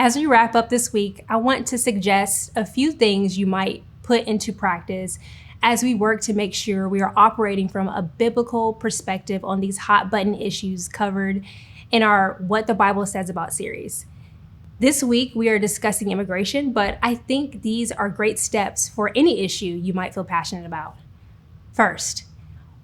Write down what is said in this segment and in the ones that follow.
As we wrap up this week, I want to suggest a few things you might put into practice as we work to make sure we are operating from a biblical perspective on these hot button issues covered in our What the Bible Says About series. This week, we are discussing immigration, but I think these are great steps for any issue you might feel passionate about. First,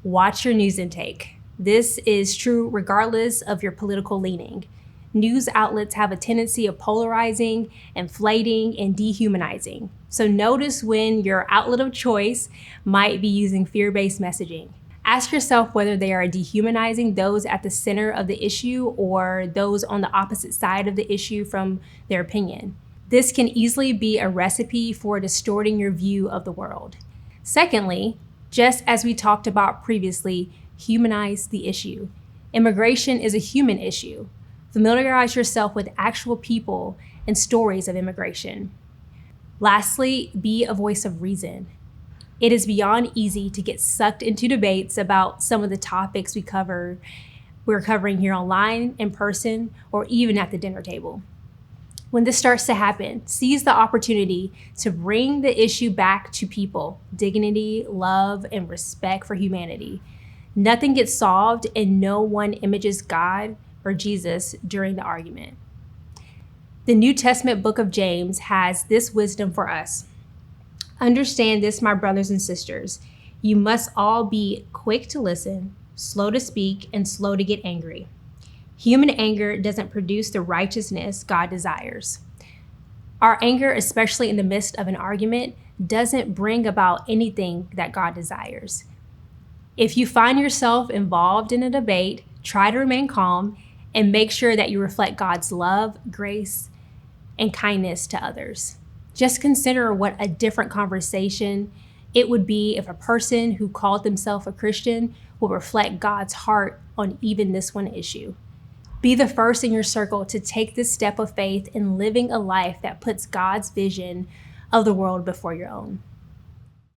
watch your news intake. This is true regardless of your political leaning. News outlets have a tendency of polarizing, inflating, and dehumanizing. So notice when your outlet of choice might be using fear-based messaging. Ask yourself whether they are dehumanizing those at the center of the issue or those on the opposite side of the issue from their opinion. This can easily be a recipe for distorting your view of the world. Secondly, just as we talked about previously, humanize the issue. Immigration is a human issue. Familiarize yourself with actual people and stories of immigration. Lastly, be a voice of reason. It is beyond easy to get sucked into debates about some of the topics we're covering here online, in person, or even at the dinner table. When this starts to happen, seize the opportunity to bring the issue back to people, dignity, love, and respect for humanity. Nothing gets solved and no one images God or Jesus during the argument. The New Testament book of James has this wisdom for us. Understand this, my brothers and sisters. You must all be quick to listen, slow to speak, and slow to get angry. Human anger doesn't produce the righteousness God desires. Our anger, especially in the midst of an argument, doesn't bring about anything that God desires. If you find yourself involved in a debate, try to remain calm and make sure that you reflect God's love, grace, and kindness to others. Just consider what a different conversation it would be if a person who called themselves a Christian would reflect God's heart on even this one issue. Be the first in your circle to take this step of faith in living a life that puts God's vision of the world before your own.